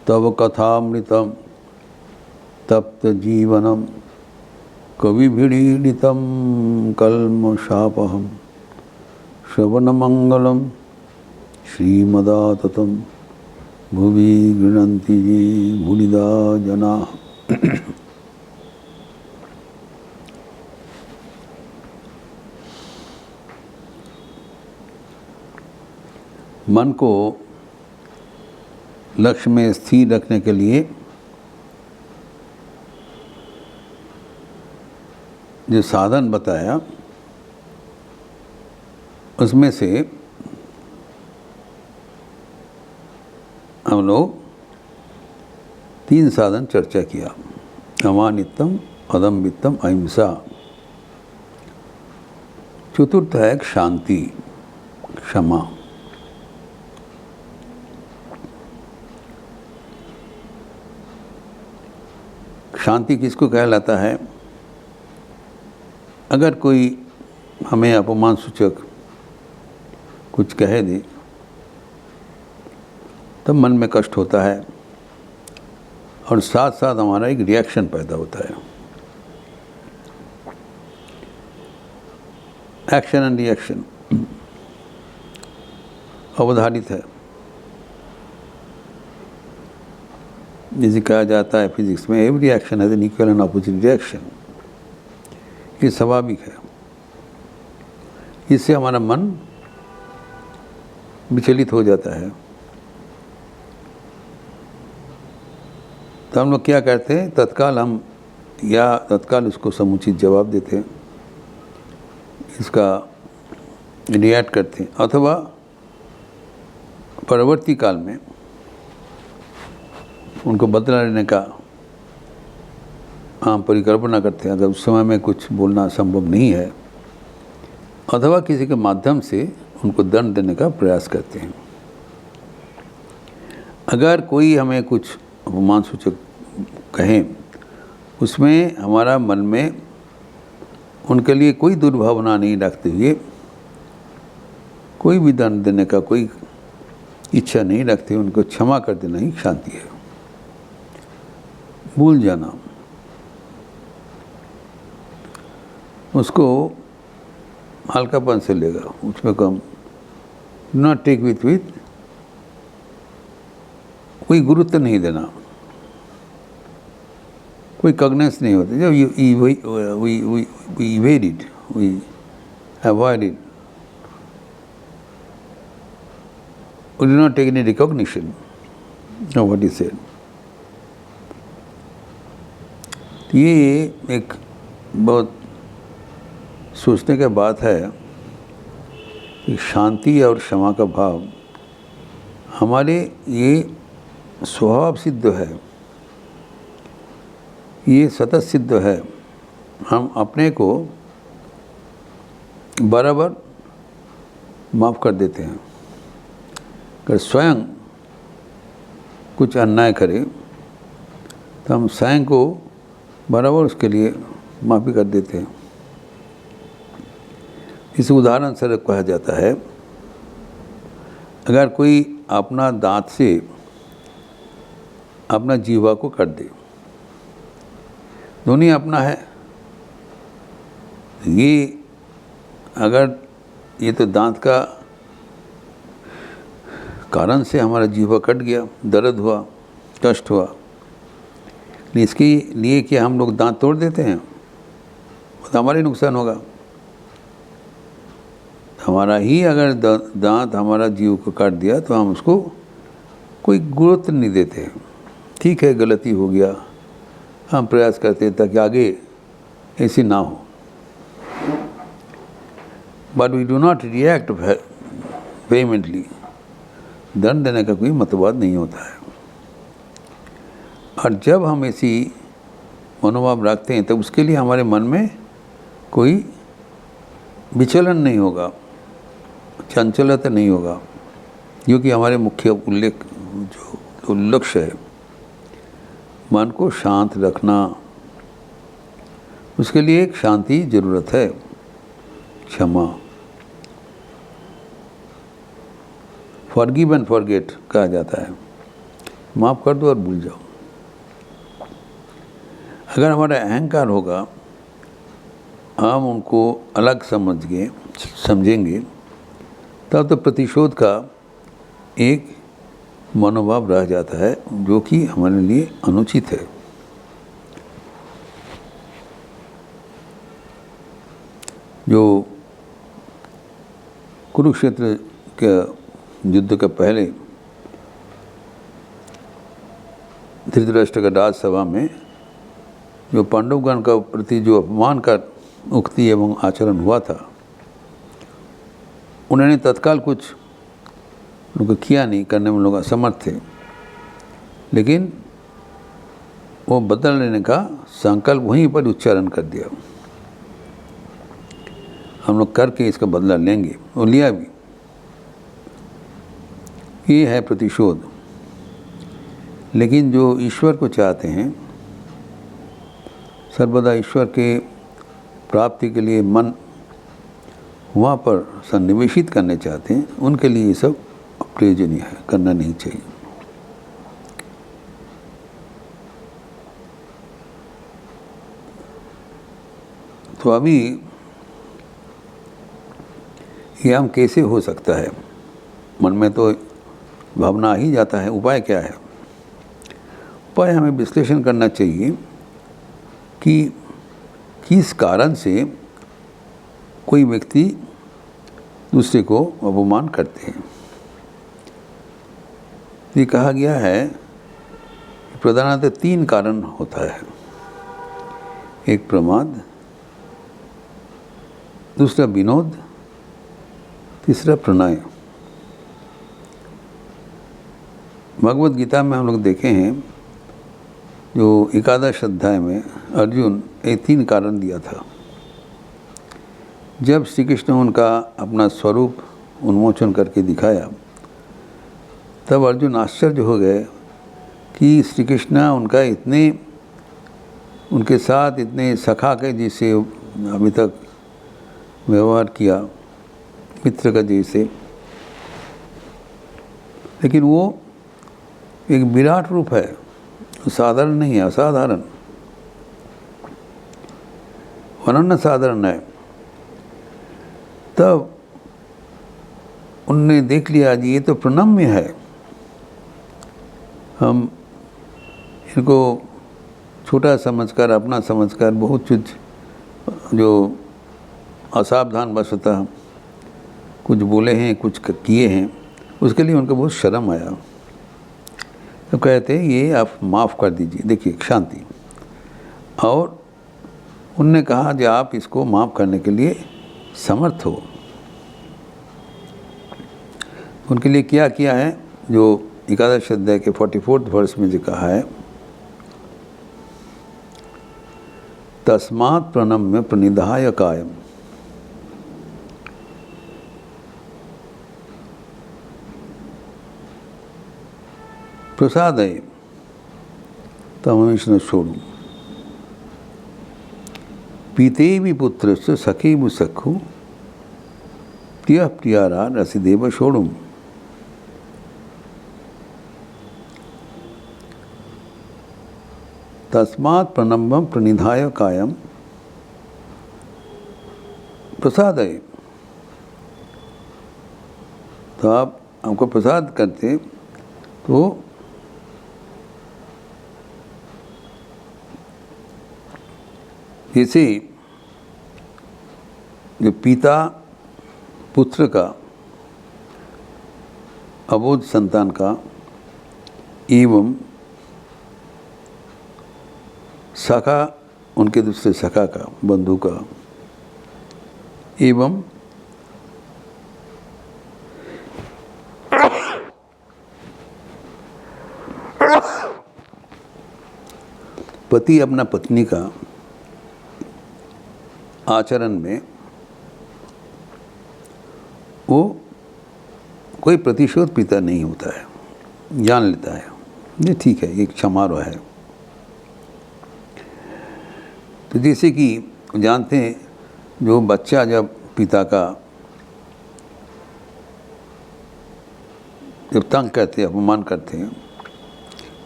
तव कथामृतम तप्त जीवनम कविभिरीडितं कल्मषापहं श्रवणमंगलम श्रीमदाततं भुवि गृह्णन्ति ये मुनिदा जनाः। मन को लक्ष्य में स्थिर रखने के लिए जो साधन बताया उसमें से हम लोग 3 साधन चर्चा किया। अमानित्यम, अदम्भित्यम, अहिंसा। चतुर्थ है शांति, क्षमा। शांति किसको कहलाता है? अगर कोई हमें अपमान सूचक कुछ कह दे तब मन में कष्ट होता है और साथ साथ हमारा एक रिएक्शन पैदा होता है। एक्शन एंड रिएक्शन अवधारित है। जिसे कहा जाता है फिजिक्स में, every action has an equal and opposite reaction. ये स्वाभाविक है। इससे हमारा मन विचलित हो जाता है। तो हम लोग क्या करते हैं, तत्काल उसको समुचित जवाब देते हैं, इसका रिएक्ट करते हैं, अथवा परवर्ती काल में उनको बदला लेने का परिकल्पना करते हैं। अगर उस समय में कुछ बोलना संभव नहीं है, अथवा किसी के माध्यम से उनको दंड देने का प्रयास करते हैं। अगर कोई हमें कुछ अपमान सूचक कहें, उसमें हमारा मन में उनके लिए कोई दुर्भावना नहीं रखते हुए, कोई भी दंड देने का कोई इच्छा नहीं रखते, उनको क्षमा कर देना ही शांति है। भूल जाना, उसको हल्कापन से लेगा, उसमें कम नॉट टेक विथ कोई गुरुत्व नहीं देना, कोई कग्नेंस नहीं होती। जब we evade it, we avoid it, we do not take any recognition of what is said. ये एक बहुत सोचने की बात है कि शांति और क्षमा का भाव हमारे ये स्वभाव सिद्ध है, ये सतत सिद्ध है। हम अपने को बराबर माफ़ कर देते हैं। अगर स्वयं कुछ अन्याय करे तो हम स्वयं को बराबर उसके लिए माफ़ी कर देते हैं। इस उदाहरण से कहा जाता है, अगर कोई अपना दांत से अपना जीवा को काट दे, दोनों अपना है, ये अगर ये तो दांत का कारण से हमारा जीवा कट गया, दर्द हुआ, कष्ट हुआ, इसके लिए क्या हम लोग दांत तोड़ देते हैं? वो तो हमारा ही नुकसान होगा। हमारा ही अगर दांत हमारा जीव को काट दिया तो हम उसको कोई गुरुत्व नहीं देते। ठीक है, गलती हो गया, हम प्रयास करते हैं ताकि आगे ऐसी ना हो, but we do not react vehemently. दंड देने का कोई मतवाद नहीं होता है। और जब हम ऐसी मनोभाव रखते हैं तब उसके लिए हमारे मन में कोई विचलन नहीं होगा, चंचलता नहीं होगा, जो कि हमारे मुख्य जो लक्ष्य है, मन को शांत रखना। उसके लिए एक शांति ज़रूरत है, क्षमा। फॉरगिव एंड फॉरगेट कहा जाता है। माफ़ कर दो और भूल जाओ। अगर हमारा अहंकार होगा, हम उनको अलग समझेंगे, तब तो प्रतिशोध का एक मनोभाव रह जाता है, जो कि हमारे लिए अनुचित है। जो कुरुक्षेत्र के युद्ध के पहले धृतराष्ट्र का राजसभा में जो पांडवगण का प्रति जो अपमान का उक्ति एवं आचरण हुआ था, उन्होंने तत्काल कुछ उनको किया नहीं, करने में लोग असमर्थ थे, लेकिन वो बदला लेने का संकल्प वहीं पर उच्चारण कर दिया, हम लोग करके इसका बदला लेंगे, और लिया भी। ये है प्रतिशोध। लेकिन जो ईश्वर को चाहते हैं, सर्वदा ईश्वर के प्राप्ति के लिए मन वहाँ पर सन्निवेशित करने चाहते हैं, उनके लिए ये सब अप्रयोजनीय है, करना नहीं चाहिए। तो अभी ये हम कैसे हो सकता है? मन में तो भावना आ ही जाता है, उपाय क्या है? उपाय हमें विश्लेषण करना चाहिए कि किस कारण से कोई व्यक्ति दूसरे को अपमान करते हैं। ये कहा गया है कि प्रधानतः 3 कारण होता है। एक प्रमाद, दूसरा विनोद, तीसरा प्रणय। भगवत गीता में हम लोग देखे हैं, जो 11 अध्याय में अर्जुन ये 3 कारण दिया था। जब श्री कृष्ण उनका अपना स्वरूप उन्मोचन करके दिखाया, तब अर्जुन आश्चर्य हो गए कि श्री कृष्ण उनके साथ इतने सखा के जैसे अभी तक व्यवहार किया, मित्र का जैसे, लेकिन वो एक विराट रूप है, साधारण नहीं है, असाधारण, अनन्य साधारण है। तब उनने देख लिया जी ये तो प्रणम्य है, हम इनको छोटा समझकर, अपना समझकर बहुत कुछ जो असावधान वशतः कुछ बोले हैं, कुछ किए हैं, उसके लिए उनको बहुत शर्म आया। तो कहते हैं ये आप माफ़ कर दीजिए, देखिए शांति। और उनने कहा कि आप इसको माफ़ करने के लिए समर्थ हो। उनके लिए क्या किया है, जो 11 अध्याय के 44 वर्ष में जो कहा है, तस्मात् प्रणम्य प्रणिधाय कायम। प्रसादय तमविष्णु छोड़ू पीते भी पुत्र से सखी भी सखु प्रिय प्रियारा रसिदेव छोड़ू। तस्मात् प्रणम्यम प्रणिधाय कायम प्रसादय। तो आप हमको प्रसाद करते तो जैसे जो पिता पुत्र का, अबोध संतान का एवं सखा उनके दूसरे सखा का, बंधु का, एवं पति अपना पत्नी का आचरण में वो कोई प्रतिशोध पीता नहीं होता है, जान लेता है ये ठीक है, एक समारोह है। तो जैसे कि जानते हैं, जो बच्चा जब पिता का जब तंग करते हैं, अपमान करते हैं,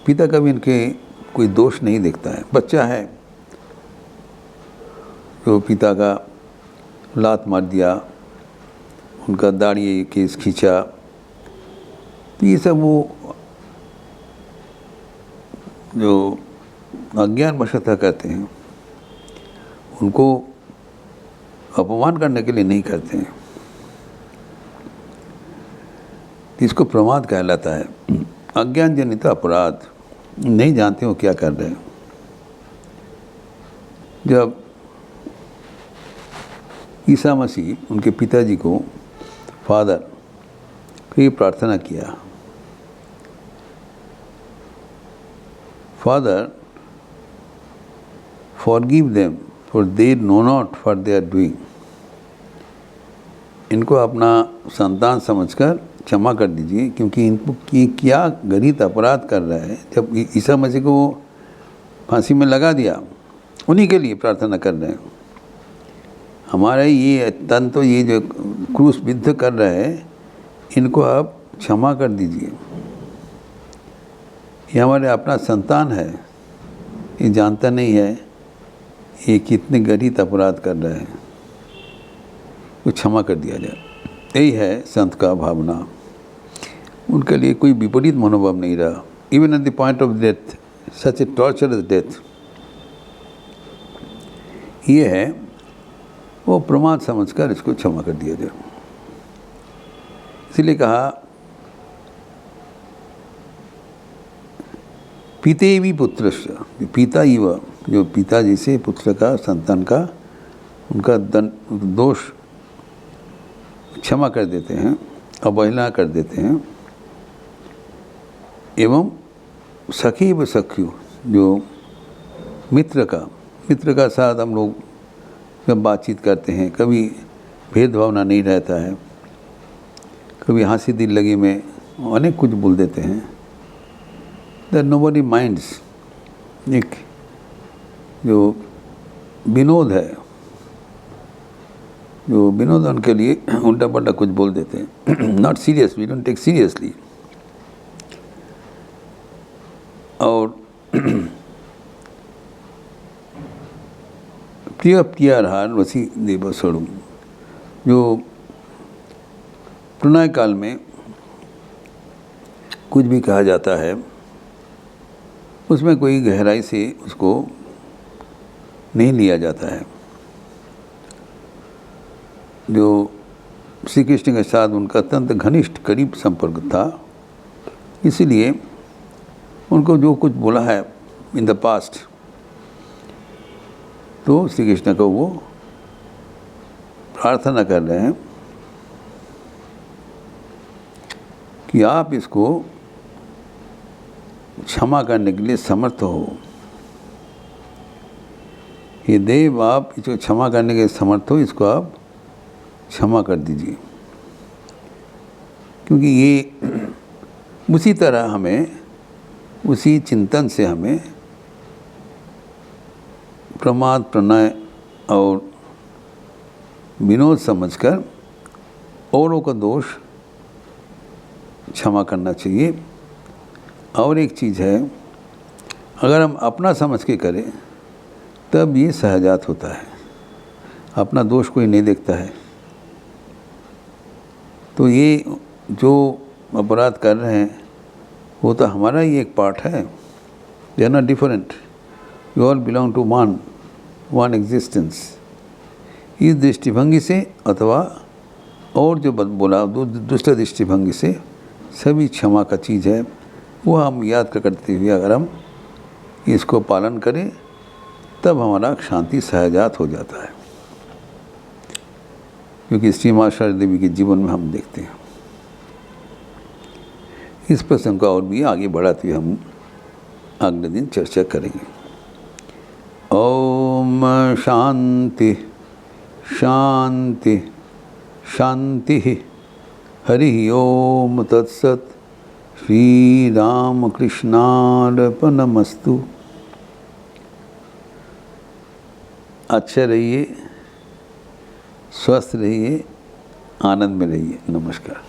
पिता कभी इनके कोई दोष नहीं देखता है। बच्चा है तो पिता का लात मार दिया, उनका दाढ़ी केस खींचा, तो ये सब वो जो अज्ञान वशतः करते हैं, उनको अपमान करने के लिए नहीं करते हैं। इसको प्रमाद कहलाता है, अज्ञान जनित अपराध। नहीं जानते हो क्या कर रहे हैं। जब ईसा मसीह उनके पिताजी को, फादर को ये प्रार्थना किया, Father forgive them for they know not for they are doing. इनको अपना संतान समझकर क्षमा कर दीजिए, क्योंकि इनको क्या गणित अपराध कर रहा है। जब ईसा मसीह को फांसी में लगा दिया, उन्हीं के लिए प्रार्थना कर रहे हैं। हमारा ये तन तो ये जो क्रूस विद्ध कर रहा है, इनको आप क्षमा कर दीजिए। ये हमारे अपना संतान है, ये जानता नहीं है ये कितने गणित अपराध कर रहा है, तो क्षमा कर दिया जाए। यही है संत का भावना। उनके लिए कोई विपरीत मनोभाव नहीं रहा। Even at the point of death, such A torturers death, ये है वो प्रमाद समझकर इसको क्षमा कर दिया जाए। इसलिए कहा पिते भी पुत्र, पिता ही वह जो पिता जैसे पुत्र का, संतान का, उनका दोष क्षमा कर देते हैं, अवहेलना कर देते हैं। एवं सखी व सख्यु, जो मित्र का साथ हम लोग जब बातचीत करते हैं, कभी भेदभावना नहीं रहता है, कभी हंसी दिल लगी में अनेक कुछ बोल देते हैं। That nobody minds. एक जो विनोद है, जो विनोद उनके लिए उल्टा पल्टा कुछ बोल देते हैं। Not serious, we don't take seriously. और प्रिय प्रियाहार वसी देव सड़ू, जो प्रणय काल में कुछ भी कहा जाता है, उसमें कोई गहराई से उसको नहीं लिया जाता है। जो श्री कृष्ण के साथ उनका अत्यंत घनिष्ठ करीब संपर्क था, इसीलिए उनको जो कुछ बोला है इन द पास्ट, तो श्री कृष्ण को वो प्रार्थना कर रहे हैं कि आप इसको क्षमा करने के लिए समर्थ हो। ये देव, आप इसको क्षमा करने के समर्थ हो, इसको आप क्षमा कर दीजिए। क्योंकि ये उसी तरह हमें, उसी चिंतन से हमें प्रमाद, प्रणय और विनोद समझकर औरों का दोष क्षमा करना चाहिए। और एक चीज़ है, अगर हम अपना समझ के करें तब ये सहजात होता है। अपना दोष कोई नहीं देखता है, तो ये जो अपराध कर रहे हैं वो तो हमारा ही एक पार्ट है। They are not different, we all belong to one existence. इस दृष्टिभंगी से अथवा और जो बोला दूसरे दृष्टिभंगी से सभी क्षमा का चीज़ है। वो हम याद करते हुए अगर हम इसको पालन करें तब हमारा शांति सहजात हो जाता है। क्योंकि श्री माँ शारदा देवी के जीवन में हम देखते हैं। इस प्रसंग को और भी आगे बढ़ाते हुए हम अगले दिन चर्चा करेंगे। ओम शांति शांति शांति। हरि ओम तत्सत। श्री राम कृष्णार्पणमस्तु। अच्छे रहिए, स्वस्थ रहिए, आनंद में रहिए। नमस्कार।